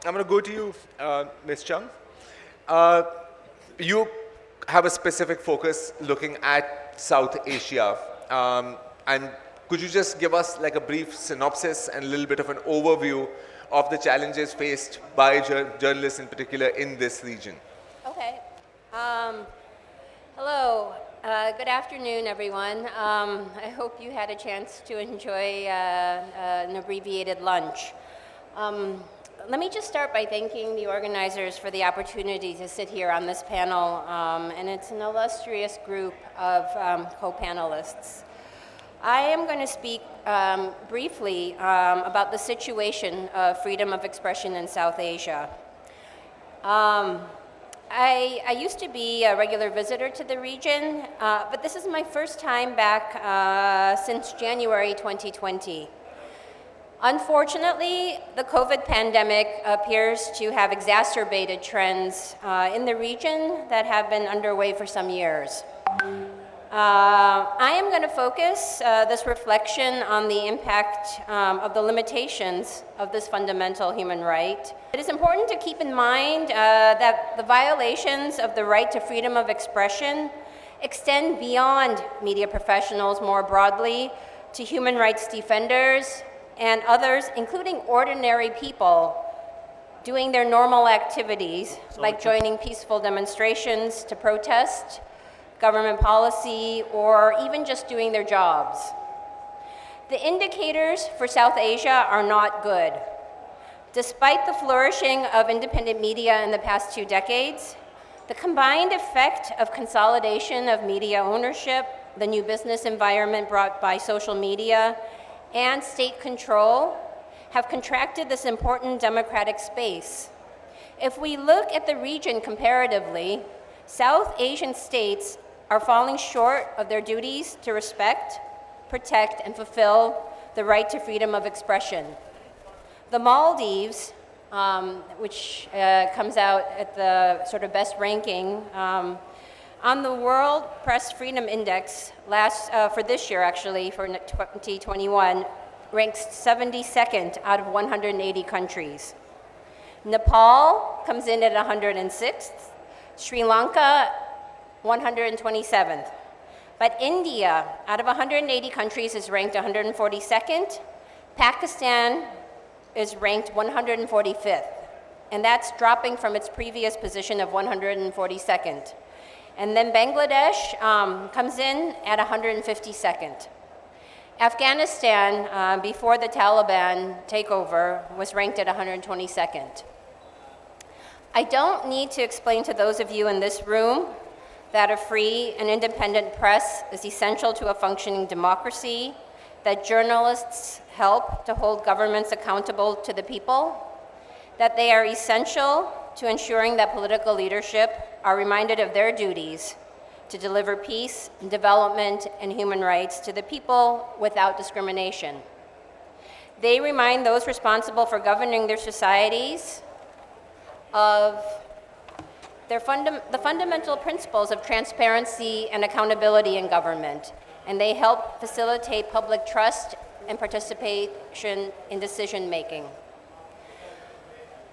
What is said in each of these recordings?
I'm going to go to you, Ms. Chung. Uh, you have a specific focus looking at South Asia. And could you just give us like a brief synopsis and a little bit of an overview of the challenges faced by journalists in particular in this region? Okay. Hello. Good afternoon, everyone. I hope you had a chance to enjoy an abbreviated lunch. Let me just start by thanking the organizers for the opportunity to sit here on this panel, and it's an illustrious group of co-panelists. I am going to speak briefly about the situation of freedom of expression in South Asia. I used to be a regular visitor to the region, but this is my first time back since January 2020. Unfortunately, the COVID pandemic appears to have exacerbated trends in the region that have been underway for some years. I am going to focus this reflection on the impact of the limitations of this fundamental human right. It is important to keep in mind that the violations of the right to freedom of expression extend beyond media professionals more broadly to human rights defenders and others, including ordinary people, doing their normal activities, like joining peaceful demonstrations to protest government policy, or even just doing their jobs. The indicators for South Asia are not good. Despite the flourishing of independent media in the past 2 decades, the combined effect of consolidation of media ownership, the new business environment brought by social media, and state control have contracted this important democratic space. If we look at the region comparatively, South Asian states are falling short of their duties to respect, protect, and fulfill the right to freedom of expression. The Maldives, which comes out at the sort of best ranking, on the World Press Freedom Index for this year, actually, for 2021, ranks 72nd out of 180 countries. Nepal comes in at 106th, Sri Lanka 127th. But India, out of 180 countries, is ranked 142nd. Pakistan is ranked 145th, and that's dropping from its previous position of 142nd. And then Bangladesh comes in at 152nd. Afghanistan, before the Taliban takeover, was ranked at 122nd. I don't need to explain to those of you in this room that a free and independent press is essential to a functioning democracy, that journalists help to hold governments accountable to the people, that they are essential to ensuring that political leadership are reminded of their duties to deliver peace, development, and human rights to the people without discrimination. They remind those responsible for governing their societies of the fundamental principles of transparency and accountability in government, and they help facilitate public trust and participation in decision-making.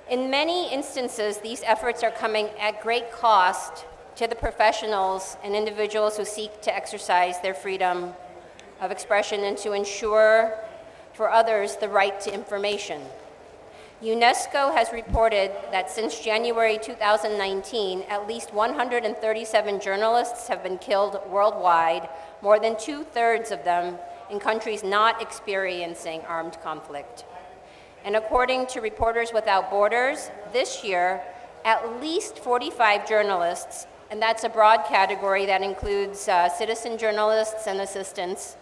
In many instances, these efforts are coming at great cost to the professionals and individuals who seek to exercise their freedom of expression and to ensure for others the right to information. UNESCO has reported that since January 2019, at least 137 journalists have been killed worldwide, more than 2/3 of them in countries not experiencing armed conflict. And according to Reporters Without Borders, this year, at least 45 journalists, and that's a broad category that includes citizen journalists and assistants,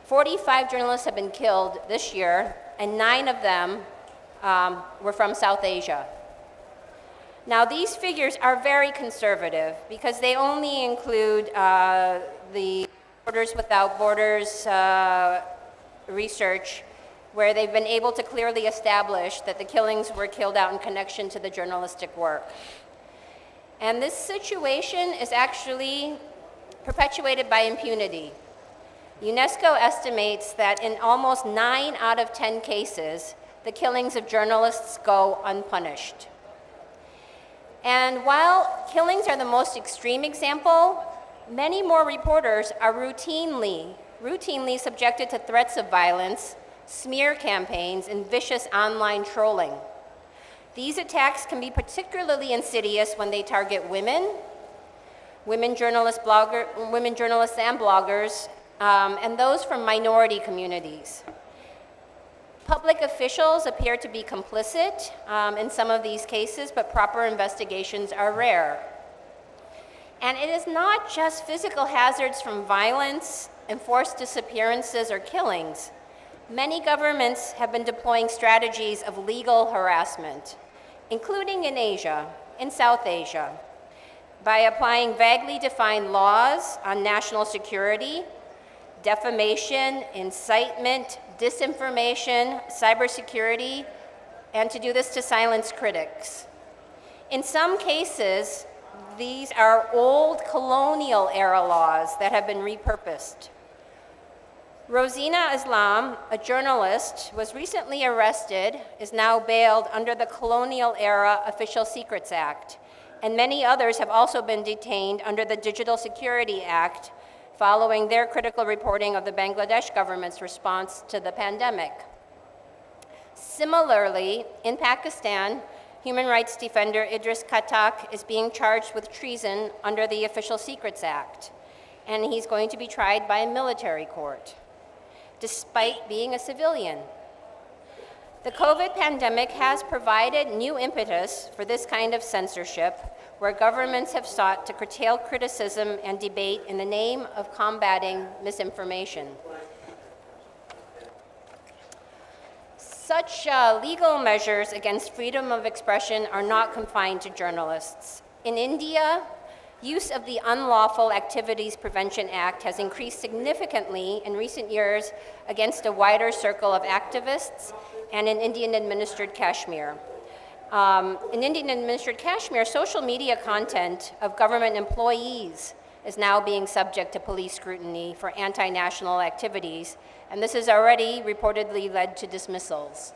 45 journalists have been killed this year, and 9 of them were from South Asia. Now, these figures are very conservative because they only include the Reporters Without Borders research, where they've been able to clearly establish that the killings were killed out in connection to the journalistic work. And this situation is actually perpetuated by impunity. UNESCO estimates that in almost 9 out of 10 cases, the killings of journalists go unpunished. And while killings are the most extreme example, many more reporters are routinely subjected to threats of violence, smear campaigns, and vicious online trolling. These attacks can be particularly insidious when they target women journalists and bloggers, and those from minority communities. Public officials appear to be complicit in some of these cases, but proper investigations are rare. And it is not just physical hazards from violence, enforced disappearances, or killings. Many governments have been deploying strategies of legal harassment, including in Asia, in South Asia, by applying vaguely defined laws on national security, defamation, incitement, disinformation, cybersecurity, and to do this to silence critics. In some cases, these are old colonial era laws that have been repurposed. Rosina Islam, a journalist, was recently arrested, is now bailed under the Colonial Era Official Secrets Act, and many others have also been detained under the Digital Security Act following their critical reporting of the Bangladesh government's response to the pandemic. Similarly, in Pakistan, human rights defender Idris Khattak is being charged with treason under the Official Secrets Act, and he's going to be tried by a military court, despite being a civilian. The COVID pandemic has provided new impetus for this kind of censorship, where governments have sought to curtail criticism and debate in the name of combating misinformation. Such legal measures against freedom of expression are not confined to journalists. In India, use of the Unlawful Activities Prevention Act has increased significantly in recent years against a wider circle of activists and in Indian-administered Kashmir. In Indian-administered Kashmir, social media content of government employees is now being subject to police scrutiny for anti-national activities, and this has already reportedly led to dismissals.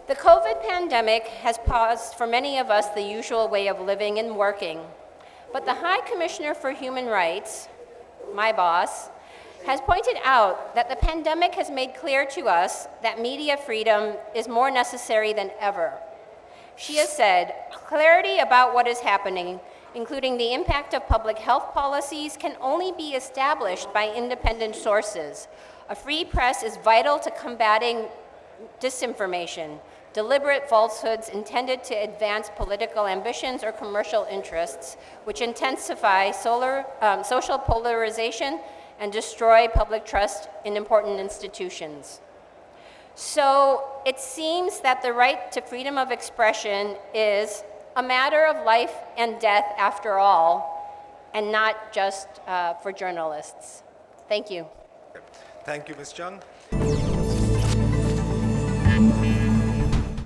The COVID pandemic has paused for many of us the usual way of living and working, but the High Commissioner for Human Rights, my boss, has pointed out that the pandemic has made clear to us that media freedom is more necessary than ever. She has said, clarity about what is happening, including the impact of public health policies, can only be established by independent sources. A free press is vital to combating disinformation, deliberate falsehoods intended to advance political ambitions or commercial interests, which intensify social polarization and destroy public trust in important institutions. So it seems that the right to freedom of expression is a matter of life and death after all, and not just for journalists. Thank you. Thank you, Ms. Chung.